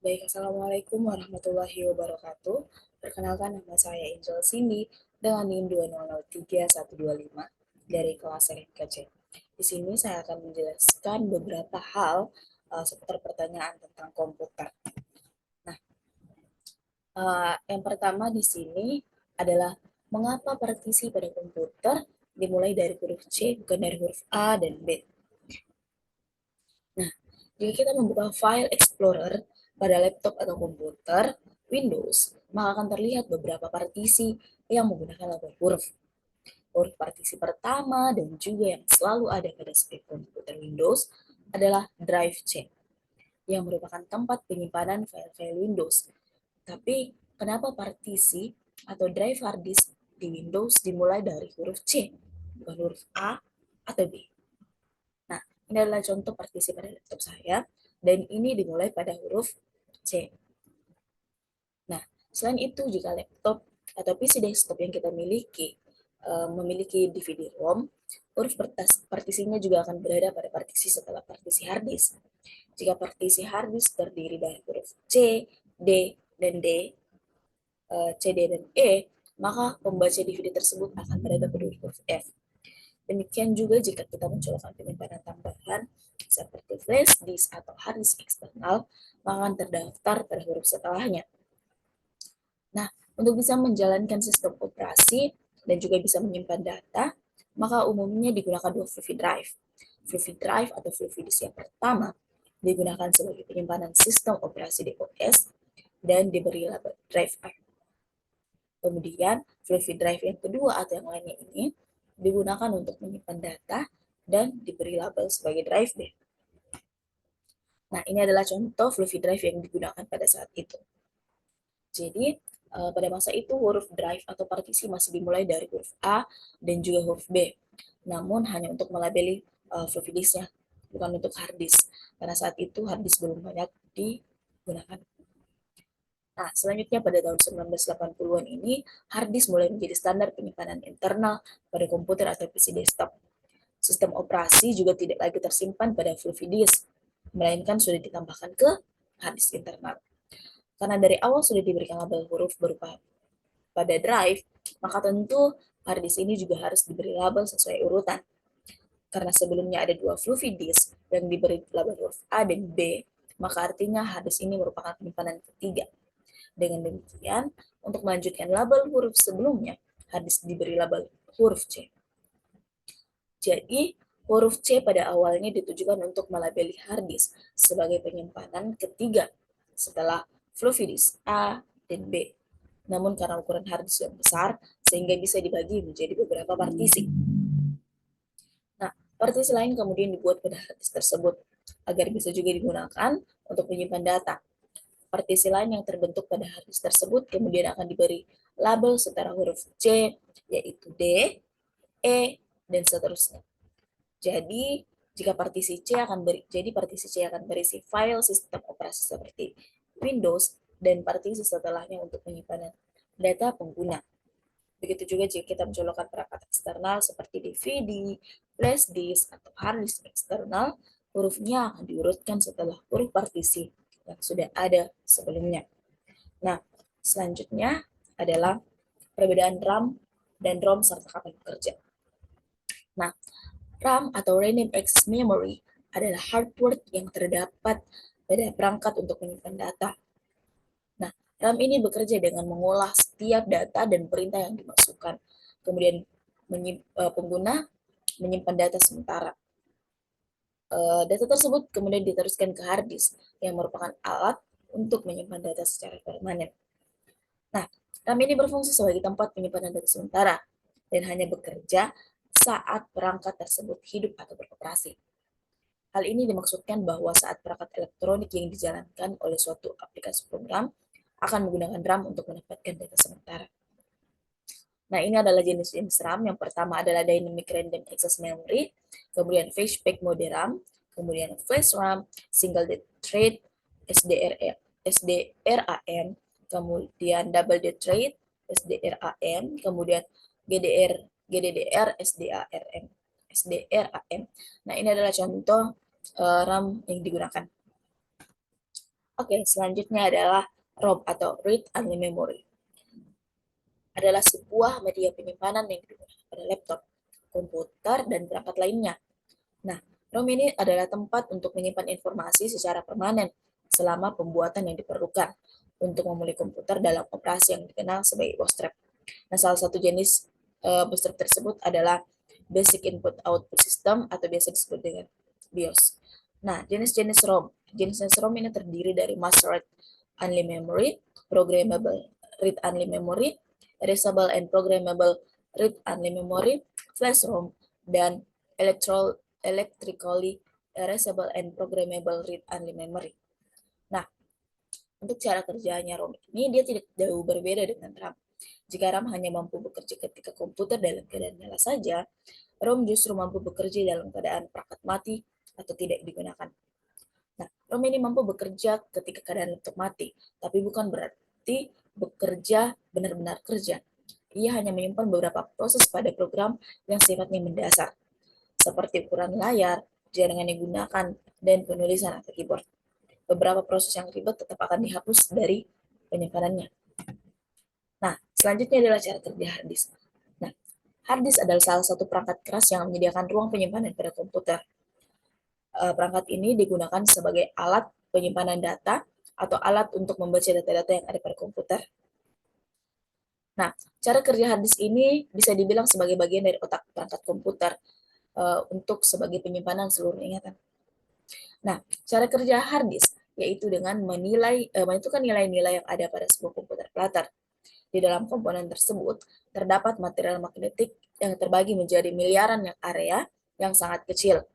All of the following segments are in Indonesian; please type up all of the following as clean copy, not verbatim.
Baik, Assalamualaikum warahmatullahi wabarakatuh. Perkenalkan nama saya Angel Cindy dengan NIM 2003125 dari kelas SNKC. Di sini saya akan menjelaskan beberapa hal seputar pertanyaan tentang komputer. Nah, yang pertama di sini adalah mengapa partisi pada komputer dimulai dari huruf C bukan dari huruf A dan B. Nah, jika kita membuka file Explorer pada laptop atau komputer Windows, maka akan terlihat beberapa partisi yang menggunakan label huruf. Huruf partisi pertama dan juga yang selalu ada pada setiap komputer Windows adalah Drive C, yang merupakan tempat penyimpanan file-file Windows. Tapi, kenapa partisi atau drive hard disk di Windows dimulai dari huruf C, bukan huruf A atau B? Nah, ini adalah contoh partisi pada laptop saya, dan ini dimulai pada huruf C. Nah, selain itu, jika laptop atau PC desktop yang kita miliki memiliki DVD-ROM, huruf partisinya juga akan berada pada partisi setelah partisi hard disk. Jika partisi hard disk terdiri dari huruf C, D, dan D, C, D, dan E, maka pembaca DVD tersebut akan berada pada huruf F. Demikian juga jika kita mencolokkan penyimpanan tambahan seperti flash disk atau hard disk eksternal, maka akan terdaftar pada huruf setelahnya. Nah, untuk bisa menjalankan sistem operasi dan juga bisa menyimpan data, maka umumnya digunakan dua floppy drive. Floppy drive atau floppy disk yang pertama digunakan sebagai penyimpanan sistem operasi DOS dan diberi label drive A. Kemudian, floppy drive yang kedua atau yang lainnya ini digunakan untuk menyimpan data dan diberi label sebagai drive B. Nah, ini adalah contoh floppy drive yang digunakan pada saat itu. Jadi, pada masa itu huruf drive atau partisi masih dimulai dari huruf A dan juga huruf B. Namun hanya untuk melabeli floppy disknya, bukan untuk hard disk. Karena saat itu hard disk belum banyak digunakan. Nah, selanjutnya pada tahun 1980-an ini, hard disk mulai menjadi standar penyimpanan internal pada komputer atau PC desktop. Sistem operasi juga tidak lagi tersimpan pada floppy disk, melainkan sudah ditambahkan ke hard disk internal. Karena dari awal sudah diberikan label huruf berupa pada drive, maka tentu hard disk ini juga harus diberi label sesuai urutan. Karena sebelumnya ada dua floppy disk yang diberi label huruf A dan B, maka artinya hard disk ini merupakan penyimpanan ketiga. Dengan demikian, untuk melanjutkan label huruf sebelumnya, hard disk diberi label huruf C. Jadi, huruf C pada awalnya ditujukan untuk melabeli hard disk sebagai penyimpanan ketiga setelah floppy disk A dan B. Namun karena ukuran hard disk yang besar, sehingga bisa dibagi menjadi beberapa partisi. Nah, partisi lain kemudian dibuat pada hard disk tersebut, agar bisa juga digunakan untuk menyimpan data. Partisi lain yang terbentuk pada hard disk tersebut kemudian akan diberi label setara huruf C, yaitu D, E, dan seterusnya. Jadi, jika partisi C akan berisi file sistem operasi seperti Windows dan partisi setelahnya untuk penyimpanan data pengguna. Begitu juga jika kita mencolokkan perangkat eksternal seperti DVD, flash disk, atau hard disk eksternal, hurufnya akan diurutkan setelah huruf partisi yang sudah ada sebelumnya. Nah, selanjutnya adalah perbedaan RAM dan ROM serta kapan bekerja. Nah, RAM atau Random Access Memory adalah hardware yang terdapat pada perangkat untuk menyimpan data. Nah, RAM ini bekerja dengan mengolah setiap data dan perintah yang dimasukkan. Kemudian pengguna menyimpan data sementara. Data tersebut kemudian diteruskan ke hard disk yang merupakan alat untuk menyimpan data secara permanen. Nah, RAM ini berfungsi sebagai tempat penyimpanan data sementara dan hanya bekerja saat perangkat tersebut hidup atau beroperasi. Hal ini dimaksudkan bahwa saat perangkat elektronik yang dijalankan oleh suatu aplikasi program akan menggunakan RAM untuk mendapatkan data sementara. Nah, ini adalah jenis-jenis RAM. Yang pertama adalah Dynamic Random Access Memory, kemudian Flashback Mode RAM, kemudian Flash RAM, Single Thread, SDRAM, kemudian Double Thread, SDRAM, kemudian GDDR, SDRAM. Nah, ini adalah contoh RAM yang digunakan. Oke, selanjutnya adalah ROM atau Read Only Memory. Adalah sebuah media penyimpanan yang digunakan pada laptop, komputer, dan perangkat lainnya. Nah, ROM ini adalah tempat untuk menyimpan informasi secara permanen selama pembuatan yang diperlukan untuk memulih komputer dalam operasi yang dikenal sebagai bootstrap. Nah, salah satu jenis bootstrap tersebut adalah Basic Input Output System atau biasa disebut dengan BIOS. Nah, jenis-jenis ROM. Jenis-jenis ROM ini terdiri dari Master Read Only Memory, Programmable Read Only Memory, Erasable and Programmable Read Only Memory, Flash ROM, dan Electrically Erasable and Programmable Read Only Memory. Nah, untuk cara kerjanya ROM ini dia tidak jauh berbeda dengan RAM. Jika RAM hanya mampu bekerja ketika komputer dalam keadaan nyala saja, ROM justru mampu bekerja dalam keadaan perangkat mati atau tidak digunakan. Nah, ROM ini mampu bekerja ketika keadaan laptop mati, tapi bukan berarti bekerja benar-benar kerja. Ia hanya menyimpan beberapa proses pada program yang sifatnya mendasar, seperti ukuran layar, jaringan yang digunakan, dan penulisan atau keyboard. Beberapa proses yang ribet tetap akan dihapus dari penyimpanannya. Nah, selanjutnya adalah cara kerja hard disk. Nah, hard disk adalah salah satu perangkat keras yang menyediakan ruang penyimpanan pada komputer. Perangkat ini digunakan sebagai alat penyimpanan data atau alat untuk membaca data-data yang ada pada komputer. Nah, cara kerja hard disk ini bisa dibilang sebagai bagian dari otak perangkat komputer untuk sebagai penyimpanan seluruh ingatan. Nah, cara kerja hard disk yaitu dengan menentukan nilai-nilai yang ada pada sebuah komputer platter. Di dalam komponen tersebut terdapat material magnetik yang terbagi menjadi miliaran area yang sangat kecil.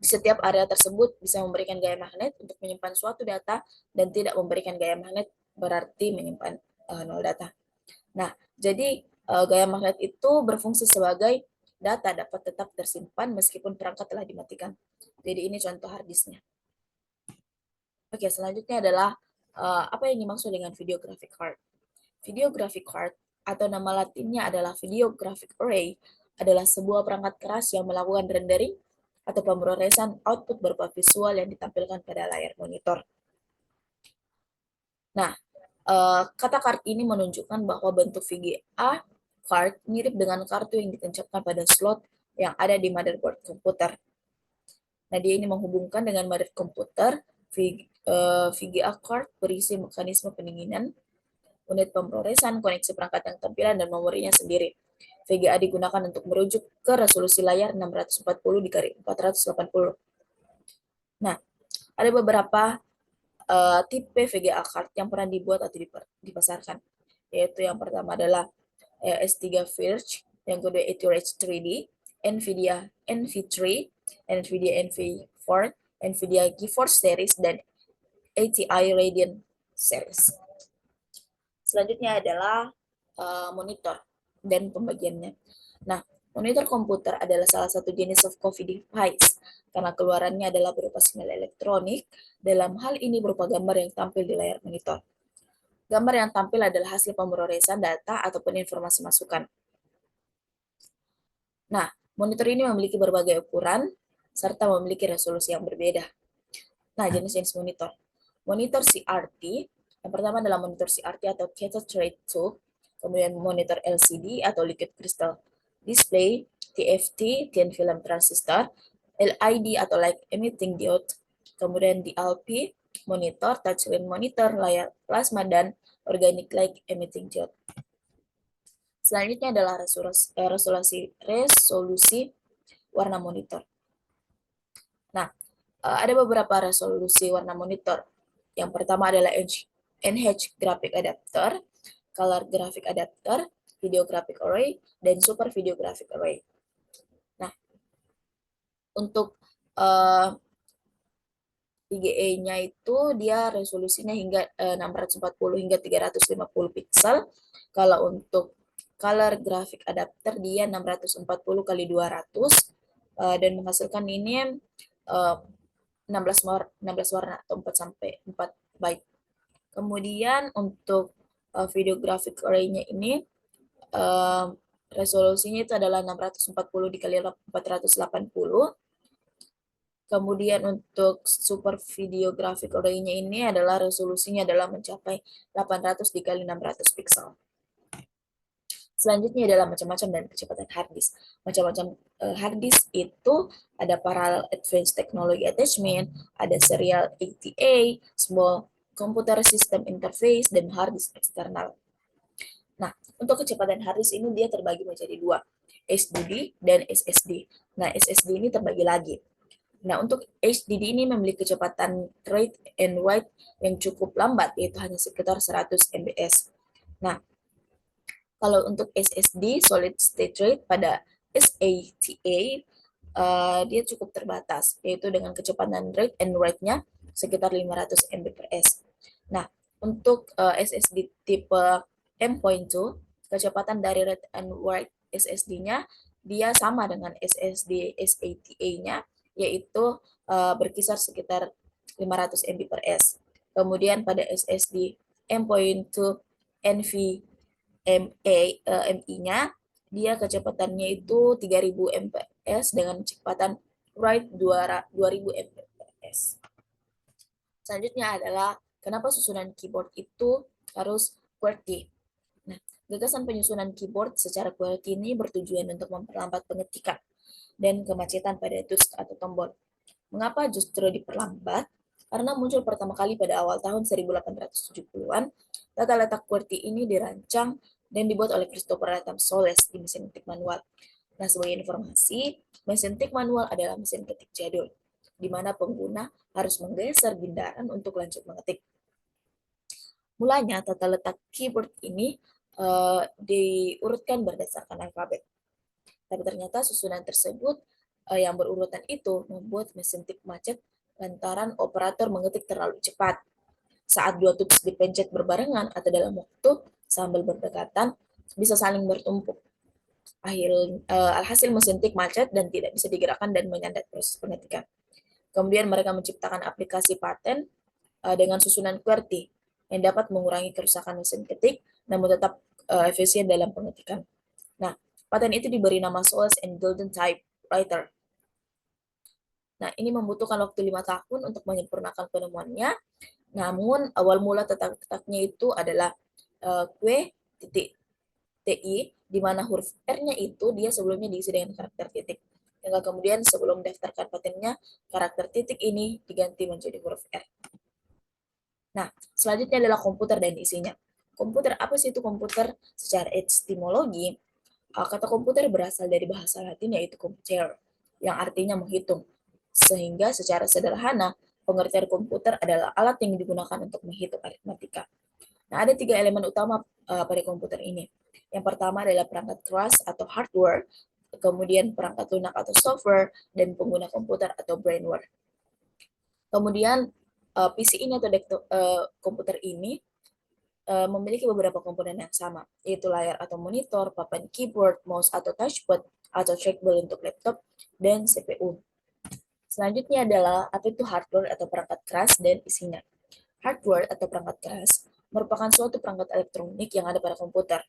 Di setiap area tersebut bisa memberikan gaya magnet untuk menyimpan suatu data dan tidak memberikan gaya magnet berarti menyimpan nol data. Nah, jadi gaya magnet itu berfungsi sebagai data dapat tetap tersimpan meskipun perangkat telah dimatikan. Jadi ini contoh hard disknya. Oke, selanjutnya adalah apa yang dimaksud dengan video graphic card. Video graphic card atau nama latinnya adalah video graphic array adalah sebuah perangkat keras yang melakukan rendering atau pemrosesan output berupa visual yang ditampilkan pada layar monitor. Nah, kata card ini menunjukkan bahwa bentuk VGA card mirip dengan kartu yang ditancapkan pada slot yang ada di motherboard komputer. Nah, dia ini menghubungkan dengan motherboard komputer. VGA card berisi mekanisme pendinginan, unit pemrosesan, koneksi perangkat yang tampilan, dan memorinya sendiri. VGA digunakan untuk merujuk ke resolusi layar 640 dikali 480. Nah, ada beberapa tipe VGA card yang pernah dibuat atau dipasarkan, yaitu yang pertama adalah S3 Firge, yang kedua Ethirage 3D, NVIDIA NV3, NVIDIA NV4, NVIDIA GeForce Series, dan ATI Radeon Series. Selanjutnya adalah monitor dan pembagiannya. Nah, monitor komputer adalah salah satu jenis soft coffee device karena keluarannya adalah berupa sinyal elektronik. Dalam hal ini berupa gambar yang tampil di layar monitor. Gambar yang tampil adalah hasil pemrosesan data ataupun informasi masukan. Nah, monitor ini memiliki berbagai ukuran serta memiliki resolusi yang berbeda. Nah, jenis-jenis monitor. Monitor CRT, yang pertama adalah monitor CRT atau Cathode Ray Tube, kemudian monitor LCD atau Liquid Crystal Display, TFT, Thin Film Transistor, LED atau Light Emitting Diode, kemudian DLP, monitor, touchscreen monitor, layar plasma, dan Organic Light Emitting Diode. Selanjutnya adalah resolusi warna monitor. Nah, ada beberapa resolusi warna monitor. Yang pertama adalah NH Graphic Adapter, Color Graphic Adapter, Video Graphic Array, dan Super Video Graphic Array. Nah, untuk VGA-nya itu dia resolusinya hingga 640 hingga 350 pixel. Kalau untuk Color Graphic Adapter dia 640 kali 200 dan menghasilkan ini 16 warna atau 4 sampai 4 byte. Kemudian untuk video graphic array-nya ini resolusinya itu adalah 640 dikali 480. Kemudian untuk super video graphic array-nya ini adalah resolusinya adalah mencapai 800 dikali 600 pixel. Selanjutnya adalah macam-macam dan kecepatan hard disk. Macam-macam hard disk itu ada parallel advanced technology attachment, ada serial ATA, small computer system interface, dan hard disk eksternal. Nah, untuk kecepatan hard disk ini dia terbagi menjadi dua, HDD dan SSD. Nah, SSD ini terbagi lagi. Nah, untuk HDD ini memiliki kecepatan read and write yang cukup lambat, yaitu hanya sekitar 100 MBS. Nah, kalau untuk SSD, solid state rate pada SATA, dia cukup terbatas, yaitu dengan kecepatan read and write-nya sekitar 500 MB per S. Nah, untuk SSD tipe M.2, kecepatan dari read and write SSD-nya dia sama dengan SSD SATA-nya, yaitu berkisar sekitar 500 MB per S. Kemudian pada SSD M.2 NVMe-nya dia kecepatannya itu 3000 mpps dengan kecepatan write 2000 mpps. Selanjutnya adalah kenapa susunan keyboard itu harus QWERTY. Nah, gagasan penyusunan keyboard secara QWERTY ini bertujuan untuk memperlambat pengetikan dan kemacetan pada tools atau tombol. Mengapa justru diperlambat? Karena muncul pertama kali pada awal tahun 1870-an, tata letak QWERTY ini dirancang dan dibuat oleh Christopher Latham Soles di mesin ketik manual. Nah, sebagai informasi, mesin ketik manual adalah mesin ketik jadul, di mana pengguna harus menggeser bindaran untuk lanjut mengetik. Mulanya, tata letak keyboard ini diurutkan berdasarkan alfabet. Tapi ternyata susunan tersebut yang berurutan itu membuat mesin ketik macet lantaran operator mengetik terlalu cepat. Saat dua tugas dipencet berbarengan atau dalam waktu sambil berdekatan, bisa saling bertumpuk. Alhasil mesin tik macet dan tidak bisa digerakkan dan menyandat proses pengetikan. Kemudian mereka menciptakan aplikasi paten dengan susunan QWERTY yang dapat mengurangi kerusakan mesin ketik namun tetap efisien dalam pengetikan. Nah, paten itu diberi nama Soles and Golden Typewriter. Nah, ini membutuhkan waktu 5 tahun untuk menyempurnakan penemuannya. Namun, awal mula tata letaknya itu adalah Q.TI, di mana huruf R-nya itu dia sebelumnya diisi dengan karakter titik. Hingga kemudian sebelum mendaftarkan patennya, karakter titik ini diganti menjadi huruf R. Nah, selanjutnya adalah komputer dan isinya. Komputer, apa sih itu komputer? Secara etimologi, kata komputer berasal dari bahasa Latin yaitu computer, yang artinya menghitung. Sehingga secara sederhana, pengertian komputer adalah alat yang digunakan untuk menghitung aritmatika. Nah, ada 3 elemen utama pada komputer ini. Yang pertama adalah perangkat keras atau hardware, kemudian perangkat lunak atau software, dan pengguna komputer atau brainware. Kemudian PC ini atau komputer ini memiliki beberapa komponen yang sama, yaitu layar atau monitor, papan keyboard, mouse atau touchpad, atau trackball untuk laptop, dan CPU. Selanjutnya adalah apa itu hardware atau perangkat keras dan isinya. Hardware atau perangkat keras merupakan suatu perangkat elektronik yang ada pada komputer.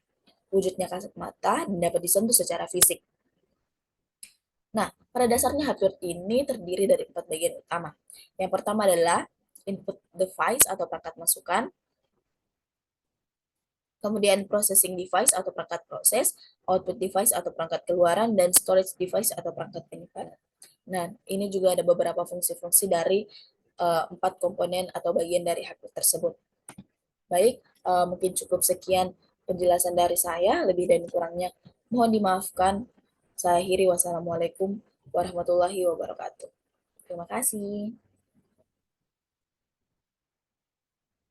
Wujudnya kasat mata dan dapat disentuh secara fisik. Nah, pada dasarnya hardware ini terdiri dari 4 bagian utama. Yang pertama adalah input device atau perangkat masukan, kemudian processing device atau perangkat proses, output device atau perangkat keluaran, dan storage device atau perangkat penyimpanan. Nah, ini juga ada beberapa fungsi-fungsi dari 4 komponen atau bagian dari hardware tersebut. Baik, mungkin cukup sekian penjelasan dari saya, lebih dan kurangnya mohon dimaafkan. Saya akhiri, wassalamualaikum warahmatullahi wabarakatuh. Terima kasih.